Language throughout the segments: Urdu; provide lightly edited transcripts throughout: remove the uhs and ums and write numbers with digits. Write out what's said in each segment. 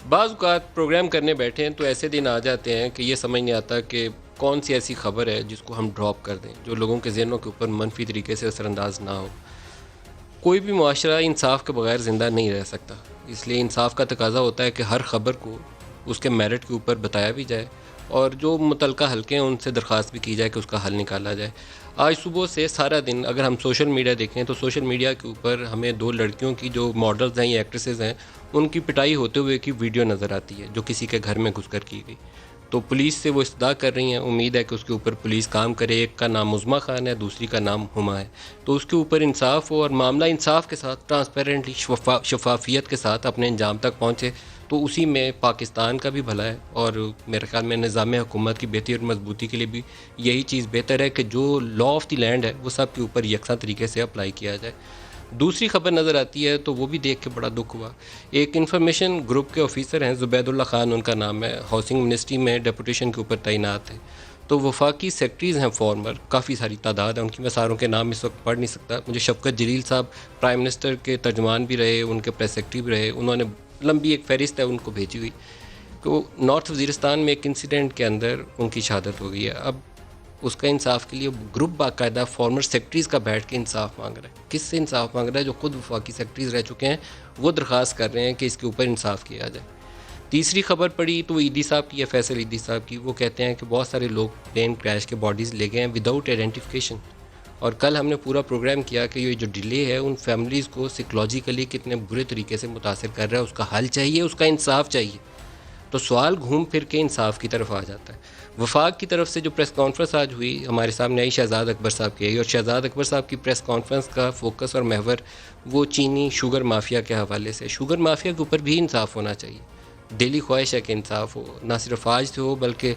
بعض اوقات پروگرام کرنے بیٹھے ہیں تو ایسے دن آ جاتے ہیں کہ یہ سمجھ نہیں آتا کہ کون سی ایسی خبر ہے جس کو ہم ڈراپ کر دیں جو لوگوں کے ذہنوں کے اوپر منفی طریقے سے اثر انداز نہ ہو. کوئی بھی معاشرہ انصاف کے بغیر زندہ نہیں رہ سکتا، اس لیے انصاف کا تقاضا ہوتا ہے کہ ہر خبر کو اس کے میرٹ کے اوپر بتایا بھی جائے اور جو متعلقہ حلقے ہیں ان سے درخواست بھی کی جائے کہ اس کا حل نکالا جائے. آج صبح سے سارا دن اگر ہم سوشل میڈیا دیکھیں تو سوشل میڈیا کے اوپر ہمیں دو لڑکیوں کی جو ماڈلز ہیں یا ایکٹریسز ہیں ان کی پٹائی ہوتے ہوئے کی ویڈیو نظر آتی ہے جو کسی کے گھر میں گھس کر کی گئی. تو پولیس سے وہ استدعا کر رہی ہیں، امید ہے کہ اس کے اوپر پولیس کام کرے. ایک کا نام عظمیٰ خان ہے، دوسری کا نام ہما ہے. تو اس کے اوپر انصاف ہو اور معاملہ انصاف کے ساتھ ٹرانسپیرنٹلی شفافیت کے ساتھ اپنے انجام تک پہنچے تو اسی میں پاکستان کا بھی بھلا ہے اور میرے خیال میں نظام حکومت کی بہتری اور مضبوطی کے لیے بھی یہی چیز بہتر ہے کہ جو لا آف دی لینڈ ہے وہ سب کے اوپر یکساں طریقے سے اپلائی کیا جائے. دوسری خبر نظر آتی ہے تو وہ بھی دیکھ کے بڑا دکھ ہوا. ایک انفارمیشن گروپ کے آفیسر ہیں، زبید اللہ خان ان کا نام ہے، ہاؤسنگ منسٹری میں ڈیپوٹیشن کے اوپر تعینات ہیں. تو وفاقی سیکٹریز ہیں فارمر، کافی ساری تعداد ہے ان کی، میں ساروں کے نام اس وقت پڑھ نہیں سکتا. مجھے شفقت جلیل صاحب پرائم منسٹر کے ترجمان بھی رہے، ان کے پریس سیکٹری بھی رہے، انہوں نے لمبی ایک فہرست ہے ان کو بھیجی ہوئی. تو نارتھ وزیرستان میں ایک انسیڈنٹ کے اندر ان کی شہادت ہو گئی ہے. اب اس کا انصاف کے لیے گروپ باقاعدہ فارمر سیکٹریز کا بیٹھ کے انصاف مانگ رہا ہے. کس سے انصاف مانگ رہا ہے؟ جو خود وفاقی سیکٹریز رہ چکے ہیں وہ درخواست کر رہے ہیں کہ اس کے اوپر انصاف کیا جائے. تیسری خبر پڑی تو وہ ایدی صاحب کی ہے، فیصل ایدی صاحب کی. وہ کہتے ہیں کہ بہت سارے لوگ پلین کریش کے باڈیز لے گئے ہیں وداؤٹ آئیڈینٹیفیکیشن. اور کل ہم نے پورا پروگرام کیا کہ یہ جو ڈیلے ہے ان فیملیز کو سائیکولوجیکلی کتنے برے طریقے سے متاثر کر رہا ہے. اس کا حل چاہیے، اس کا انصاف چاہیے. تو سوال گھوم پھر کے انصاف کی طرف آ جاتا ہے. وفاق کی طرف سے جو پریس کانفرنس آج ہوئی ہمارے سامنے آئی، شہزاد اکبر صاحب کی آئی، اور شہزاد اکبر صاحب کی پریس کانفرنس کا فوکس اور محور وہ چینی شوگر مافیا کے حوالے سے. شوگر مافیا کے اوپر بھی انصاف ہونا چاہیے. دلی خواہش ہے کہ انصاف ہو، نہ صرف آج سے ہو بلکہ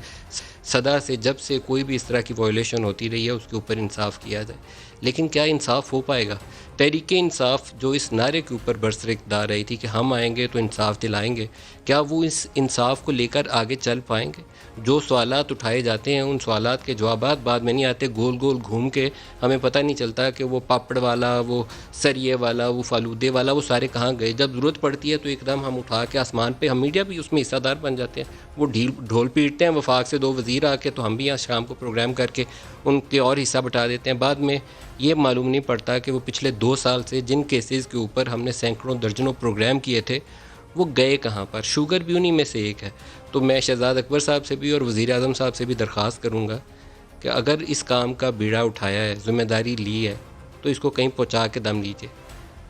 صدا سے جب سے کوئی بھی اس طرح کی وائلیشن ہوتی رہی ہے اس کے اوپر انصاف کیا جائے. لیکن کیا انصاف ہو پائے گا؟ تحریک انصاف جو اس نعرے کے اوپر برسر اقتدار رہی تھی کہ ہم آئیں گے تو انصاف دلائیں گے، کیا وہ اس انصاف کو لے کر آگے چل پائیں گے؟ جو سوالات اٹھائے جاتے ہیں ان سوالات کے جوابات بعد میں نہیں آتے، گول گول گھوم کے ہمیں پتہ نہیں چلتا کہ وہ پاپڑ والا، وہ سریے والا، وہ فالودے والا، وہ سارے کہاں گئے. جب ضرورت پڑتی ہے تو ایک دم ہم اٹھا کے آسمان پہ، ہم میڈیا بھی اس میں حصہ دار بن جاتے ہیں. وہ ڈھول پیٹتے ہیں وفاق سے دو وزیر آ کے تو ہم بھی یہاں شام کو پروگرام کر کے ان کے اور حصہ بٹا دیتے ہیں. بعد میں یہ معلوم نہیں پڑتا کہ وہ پچھلے 2 سال سے جن کیسز کے اوپر ہم نے سینکڑوں درجنوں پروگرام کیے تھے وہ گئے کہاں پر. شوگر بھی انہی میں سے ایک ہے. تو میں شہزاد اکبر صاحب سے بھی اور وزیر اعظم صاحب سے بھی درخواست کروں گا کہ اگر اس کام کا بیڑا اٹھایا ہے، ذمہ داری لی ہے، تو اس کو کہیں پہنچا کے دم لیجیے،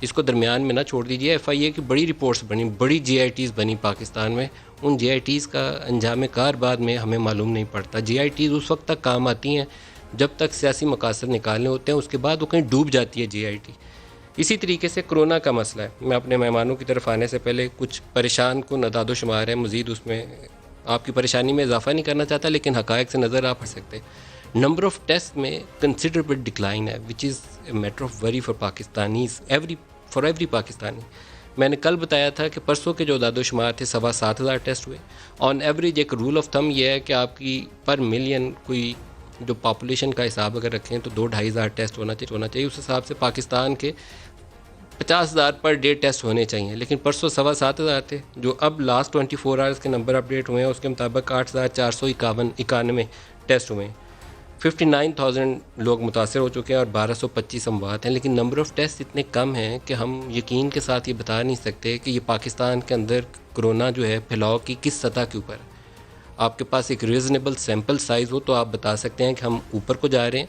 اس کو درمیان میں نہ چھوڑ دیجیے. ایف آئی اے کی بڑی رپورٹس بنی، بڑی جی آئی ٹیز بنی پاکستان میں، ان جی آئی ٹیز کا انجام کار بعد میں ہمیں معلوم نہیں پڑتا. جی آئی ٹیز اس وقت تک کام آتی ہیں جب تک سیاسی مقاصد نکالنے ہوتے ہیں، اس کے بعد وہ کہیں ڈوب جاتی ہے جی آئی ٹی. اسی طریقے سے کرونا کا مسئلہ ہے. میں اپنے مہمانوں کی طرف آنے سے پہلے کچھ پریشان کن اعداد و شمار ہے، مزید اس میں آپ کی پریشانی میں اضافہ نہیں کرنا چاہتا لیکن حقائق سے نظر آپ ہٹ سکتے. نمبر آف ٹیسٹ میں کنسیڈریبل ڈکلائن ہے وچ از اے میٹر آف وری for Pakistanis, for every Pakistani. میں نے کل بتایا تھا کہ پرسوں کے جو اعداد و شمار تھے 7,500 ٹیسٹ ہوئے. آن ایوریج ایک رول آف تھم یہ ہے کہ آپ کی پر ملین کوئی جو پاپولیشن کا حساب اگر رکھیں تو 2-2,500 ٹیسٹ ہونا چاہیے. اس حساب سے پاکستان کے 50,000 پر ڈے ٹیسٹ ہونے چاہیے، لیکن پرسوں 7,500 تھے. جو اب لاسٹ 24 آورز کے نمبر اپڈیٹ ہوئے ہیں اس کے مطابق 8,491 ٹیسٹ ہوئے ہیں. 59,000 لوگ متاثر ہو چکے ہیں اور 1,225 اموات ہیں. لیکن نمبر آف ٹیسٹ اتنے کم ہیں کہ ہم یقین کے ساتھ یہ بتا نہیں سکتے کہ یہ پاکستان کے اندر کرونا جو ہے پھیلاؤ کی کس سطح کے اوپر ہے. آپ کے پاس ایک ریزنیبل سیمپل سائز ہو تو آپ بتا سکتے ہیں کہ ہم اوپر کو جا رہے ہیں،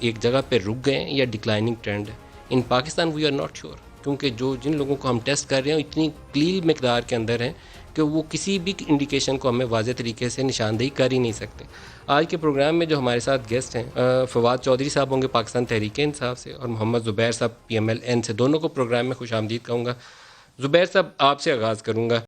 ایک جگہ پہ رک گئے ہیں یا ڈکلائننگ ٹرینڈ ہے. In Pakistan we are not sure, کیونکہ جن لوگوں کو ہم ٹیسٹ کر رہے ہیں اتنی قلیل مقدار کے اندر ہیں کہ وہ کسی بھی انڈیکیشن کو ہمیں واضح طریقے سے نشاندہی کر ہی نہیں سکتے. آج کے پروگرام میں جو ہمارے ساتھ گیسٹ ہیں، فواد چودھری صاحب ہوں گے پاکستان تحریک انصاف سے، اور محمد زبیر صاحب PMLN سے. دونوں کو پروگرام میں خوش آمدید کہوں گا. زبیر صاحب آپ سے آغاز کروں گا.